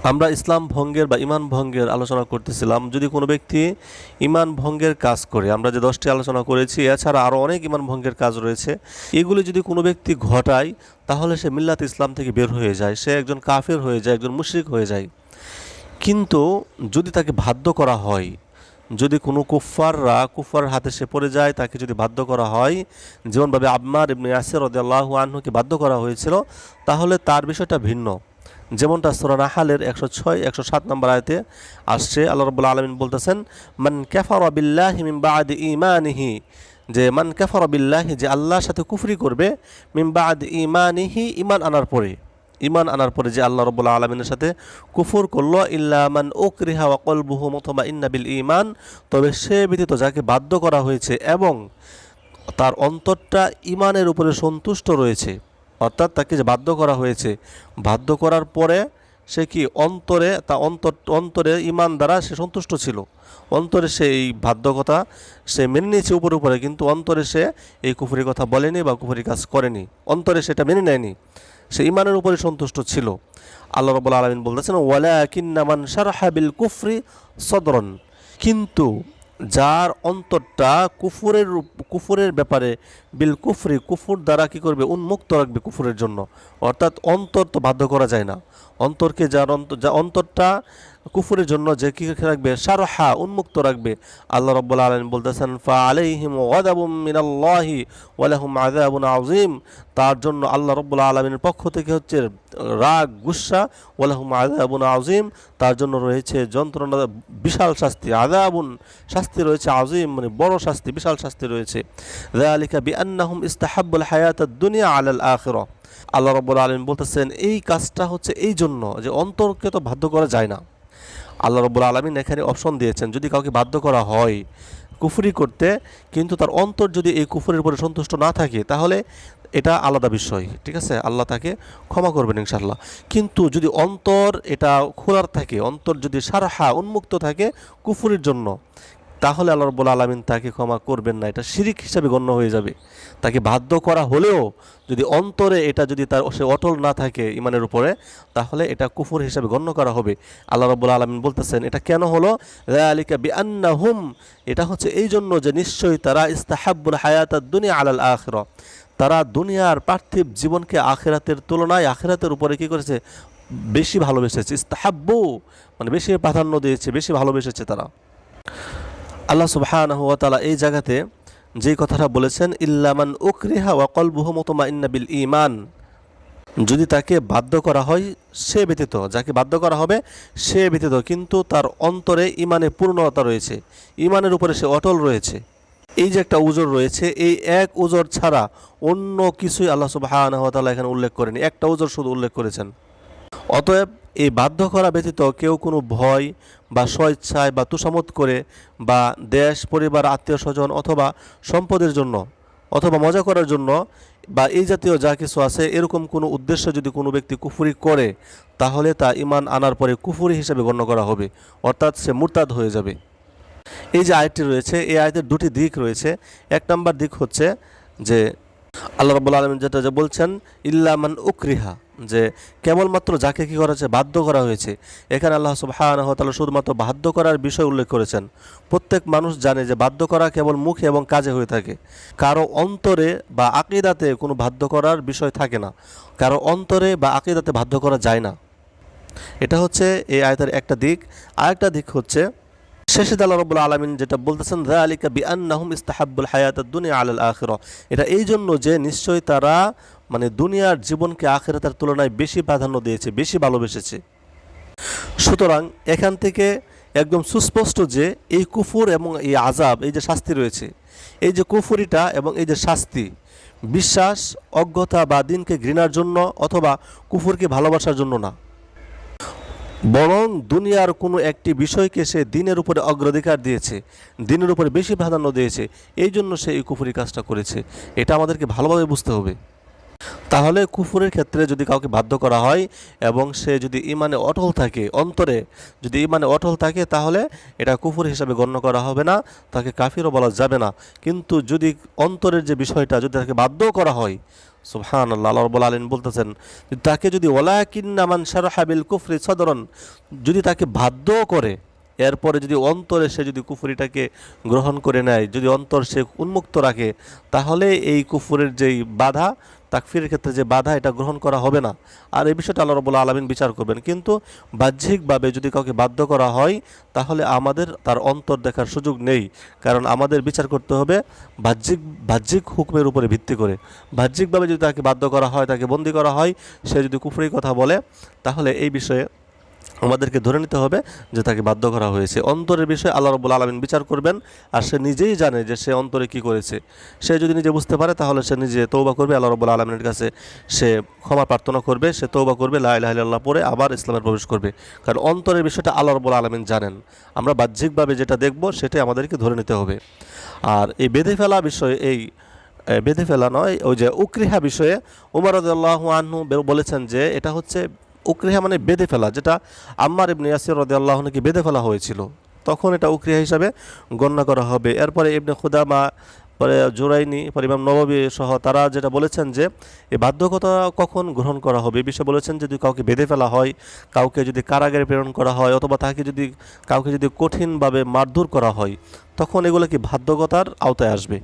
আমরা ইসলাম ভঙ্গের বা ইমান ভঙ্গের আলোচনা করতেছিলাম। যদি কোনো ব্যক্তি ইমান ভঙ্গের কাজ করে, আমরা যে 10টি আলোচনা করেছি, এছাড়া আরও অনেক ইমান ভঙ্গের কাজ রয়েছে, এগুলি যদি কোনো ব্যক্তি ঘটায় তাহলে সে মিল্লাত ইসলাম থেকে বের হয়ে যায়, সে একজন কাফের হয়ে যায়, একজন মুশরিক হয়ে যায়। কিন্তু যদি তাকে বাধ্য করা হয়, যদি কোনো কুফার হাতে সে পড়ে যায়, তাকে যদি বাধ্য করা হয়, যেমনভাবে আম্মার ইবনে ইয়াসির রাদিয়াল্লাহু আনহুকে বাধ্য করা হয়েছিল, তাহলে তার বিষয়টা ভিন্ন। যেমনটা সূরা নাহালের 106 107 নম্বর আয়াতে আসছে। আল্লাহ রাব্বুল আলামিন বলতেছেন, মান কাফারা বিল্লাহি মিন বাদি ঈমানিহি, যে মান কাফারা বিল্লাহি, যে আল্লাহর সাথে কুফরি করবে, মিন বাদি ঈমানিহি, ঈমান আনার পরে যে আল্লাহ রাব্বুল আলামিনের সাথে কুফর করলো, ইল্লা মান উকরিহা ওয়া কলবুহু মুতমাইন্না বিল ঈমান, তবে সে ব্যতীত যাকে বাধ্য করা হয়েছে এবং তার অন্তরটা ঈমানের উপরে সন্তুষ্ট রয়েছে। অর্থাৎ তাকে যে বাধ্য করা হয়েছে, বাধ্য করার পরে সে কি অন্তরে ঈমান দ্বারা সে সন্তুষ্ট ছিল, অন্তরে সে এই বাধ্যকতা সে মেনে নিয়েছে উপরে, কিন্তু অন্তরে সে এই কুফরি কথা বলেনি বা কুফরি কাজ করেনি, অন্তরে সেটা মেনে নেয়নি, সে ঈমানের উপরে সন্তুষ্ট ছিল। আল্লাহ রাব্বুল আলামিন বলতেছেন, ওয়ালাকিন্না মান শারহা বিল কুফরি সদরন, কিন্তু যার অন্তরটা কুফরের ব্যাপারে বিল কুফর দ্বারা কি করবে, উন্মুক্ত রাখবে কুফরের জন্য। অর্থাৎ অন্তর তো বাধ্য করা যায় না, অন্তরকে যা অন্তরটা কুফরের জন্য যে কি রাখবে, শারহা, উন্মুক্ত রাখবে। আল্লাহ রাব্বুল আলামিন বলতেছেন, ফা আলাইহিম গাদাবুম মিনাল্লাহি ওয়া লাহুম আযাবুন আযীম, তার জন্য আল্লাহ রাব্বুল আলামিনের পক্ষ থেকে হচ্ছে রাগ, গুসা, ওয়া লাহুম আযাবুন আযীম, তার জন্য রয়েছে যন্ত্রণা, বিশাল শাস্তি, আযাবুন শাস্তি রয়েছে, আযীম মানে বড় শাস্তি, বিশাল শাস্তি রয়েছে। যালিকা বিআন্নাহুম ইস্তাহাব্বুল হায়াতাদ দুনিয়া আলাল আখিরাহ, আল্লাহ রাব্বুল আলামিন বলতেছেন এই কাজটা হচ্ছে এই জন্য যে অন্তরকে তো বাধ্য করা যায় না। আল্লাহ রাব্বুল আলামিন এখানে অপশন দিয়েছেন, যদি কাউকে বাধ্য করা হয় কুফরি করতে, কিন্তু তার অন্তর যদি এই কুফরের উপরে সন্তুষ্ট না থাকে, তাহলে এটা আলাদা বিষয়, ঠিক আছে, আল্লাহ তাকে ক্ষমা করবেন ইনশাআল্লাহ। কিন্তু যদি অন্তর এটা খোলার থাকে, অন্তর যদি সারহা, উন্মুক্ত থাকে কুফরির জন্য, তাহলে আল্লাহ রাব্বুল আলামিন তাকে ক্ষমা করবেন না, এটা শিরিক হিসাবে গণ্য হয়ে যাবে। তাকে বাধ্য করা হলেও যদি অন্তরে এটা যদি তার সে অটল না থাকে ইমানের উপরে, তাহলে এটা কুফর হিসাবে গণ্য করা হবে। আল্লাহ রাব্বুল আলামিন বলতেছেন, এটা কেন হলো, যালিকা বিআন্নাহুম, এটা হচ্ছে এই জন্য যে নিশ্চয়ই তারা ইস্তাহাব্বুল হায়াতাদ দুনিয়া আলাল আখিরাহ, তারা দুনিয়ার পার্থিব জীবনকে আখিরাতের তুলনায় আখিরাতের উপরে কি করেছে, বেশি ভালোবেসেছে। ইস্তাহাব্বু মানে বেশি প্রাধান্য দিয়েছে, বেশি ভালোবেসেছে তারা। আল্লাহ সুবহানাহু ওয়া তাআলা এই জায়গাতে যেই কথাটা বলেছেন, ইল্লা মান উকরিহা ওয়া কলবুহু মুতমাইন্না বিল ঈমান, যদি তাকে বাধ্য করা হয় সে ব্যতীত, যাকে বাধ্য করা হবে সে ব্যতীত, কিন্তু তার অন্তরে ঈমানের পূর্ণতা রয়েছে, ঈমানের উপরে সে অটল রয়েছে। এই যে একটা উজর রয়েছে, এই এক উজর ছাড়া অন্য কিছুই আল্লাহ সুবহানাহু ওয়া তাআলা এখানে উল্লেখ করেনি, একটা উজর শুধু উল্লেখ করেছেন। অতএব এই বাধ্য করা ব্যতীত কেউ কোনো ভয় বা স্বেচ্ছায় বা তুষামত করে বা দেশ, পরিবার, আত্মীয় স্বজন অথবা সম্পদের জন্য অথবা মজা করার জন্য বা এই জাতীয় যা কিছু আছে, এরকম কোনো উদ্দেশ্য যদি কোনো ব্যক্তি কুফরি করে, তাহলে তা ঈমান আনার পরে কুফরি হিসেবে গণ্য করা হবে, অর্থাৎ সে মুরতাদ হয়ে যাবে। এই যে আয়াতটি রয়েছে, এই আয়াতের দুটি দিক রয়েছে। এক নম্বর দিক হচ্ছে যে আল্লাহ রাব্বুল আলামিন যেটা যে বলছেন, ইল্লা মান উকরিহা, যে কেবলমাত্র যাকে কি করা হয়েছে, বাধ্য করা হয়েছে। এখানে আল্লাহ সুবহানাহু ওয়া তাআলা শুধুমাত্র বাধ্য করার বিষয় উল্লেখ করেছেন। প্রত্যেক মানুষ জানে যে বাধ্য করা কেবল মুখে এবং কাজে হয়ে থাকে, কারো অন্তরে বা আকীদাতে কোনো বাধ্য করার বিষয় থাকে না, কারো অন্তরে বা আকীদাতে বাধ্য করা যায় না। এটা হচ্ছে এই আয়াতের একটা দিক। আরেকটা দিক হচ্ছে শেষে আল্লাহ রাব্বুল আলামিন যেটা বলতেছেন, যালিকা বিআন্নাহুম ইস্তাহাব্বুল হায়াতাদ দুনিয়া আলাল আখিরাহ, এটা এই জন্য যে নিশ্চয়ই তারা মানে দুনিয়ার জীবনকে আখিরাতের তুলনায় বেশি প্রাধান্য দিয়েছে, বেশি ভালোবেসেছে। সুতরাং এখান থেকে একদম সুস্পষ্ট যে এই কুফর এবং এই আযাব, এই যে শাস্তি রয়েছে, এই যে কুফরিটা এবং এই যে শাস্তি, বিশ্বাস, অজ্ঞতা বা দিনকে ঘৃণার জন্য অথবা কুফরকে ভালোবাসার জন্য না, বরং দুনিয়ার কোনো একটি বিষয়কে সে দিনের উপরে অগ্রাধিকার দিয়েছে, দিনের উপরে বেশি প্রাধান্য দিয়েছে, এই জন্য সে এই কুফরি কাজটা করেছে। এটা আমাদেরকে ভালোভাবে বুঝতে হবে। তাহলে কুফরের ক্ষেত্রে যদি কাউকে বাধ্য করা হয় এবং সে যদি ঈমানে অটল থাকে, অন্তরে যদি ঈমানে অটল থাকে, তাহলে এটা কুফর হিসাবে গণ্য করা হবে না, তাকে কাফিরও বলা যাবে না। কিন্তু যদি অন্তরের যে বিষয়টা যদি তাকে বাধ্য করা হয়, সুবহানাল্লাহ, আল্লাহ রাব্বুল আলামিন বলতেছেন তাকে যদি ওয়ালাকিন্না মান শারাহা বিল কুফরি সাদরান, যদি তাকে বাধ্য করে, এরপরে যদি অন্তরে সে যদি কুফরিটাকে গ্রহণ করে নেয়, যদি অন্তর সে উন্মুক্ত রাখে, তাহলে এই কুফরের যেই বাধা, তাকফিরের ক্ষেত্রে যে বাধা, এটা গ্রহণ করা হবে না। আর এই বিষয়টা আল্লাহ রাব্বুল আলামিন বিচার করবেন। কিন্তু বাহ্যিকভাবে যদি কাউকে বাধ্য করা হয়, তাহলে আমাদের তার অন্তর দেখার সুযোগ নেই, কারণ আমাদের বিচার করতে হবে বাহ্যিক বাহ্যিক হুকমের উপরে ভিত্তি করে। বাহ্যিকভাবে যদি তাকে বাধ্য করা হয়, তাকে বন্দী করা হয়, সে যদি কুফরি কথা বলে, তাহলে এই বিষয়ে আমাদেরকে ধরে নিতে হবে যে তাকে বাধ্য করা হয়েছে। অন্তরের বিষয়ে আল্লাহ রাব্বুল আলামিন বিচার করবেন, আর সে নিজেই জানে যে সে অন্তরে কি করেছে। সে যদি নিজে বুঝতে পারে, তাহলে সে নিজে তওবা করবে, আল্লাহ রাব্বুল আলামিনের কাছে সে ক্ষমা প্রার্থনা করবে, সে তওবা করবে, লা ইলাহা ইল্লাল্লাহ পড়ে আবার ইসলামে প্রবেশ করবে। কারণ অন্তরের বিষয়টা আল্লাহ রাব্বুল আলামিন জানেন। আমরা বাহ্যিকভাবে যেটা দেখব সেটাই আমাদেরকে ধরে নিতে হবে। আর এই বেঁধে ফেলা বিষয়ে, এই বেঁধে ফেলা নয়, ওই যে উকরিহা বিষয়ে ওমর রাদিয়াল্লাহু আনহু বলেছেন যে এটা হচ্ছে উকরিহা মানে বেঁধে ফেলা, যেটা আম্মার ইবনে ইয়াসির রাদিয়াল্লাহু আনহুকে বেঁধে ফেলা হয়েছিল, তখন এটা উকরিহা হিসাবে গণ্য করা হবে। এরপরে ইবনে খুদামা, পরে জুরাইনি, পরে ইমাম নববী সহ তারা যেটা বলেছেন যে এই বাধ্যকতা কখন গ্রহণ করা হবে, এই বিষয়ে বলেছেন যদি কাউকে বেঁধে ফেলা হয়, কাউকে যদি কারাগারে প্রেরণ করা হয়, অথবা তাকে যদি কাউকে যদি কঠিনভাবে মারধর করা হয়, তখন এগুলো কি বাধ্যকতার আওতায় আসবে।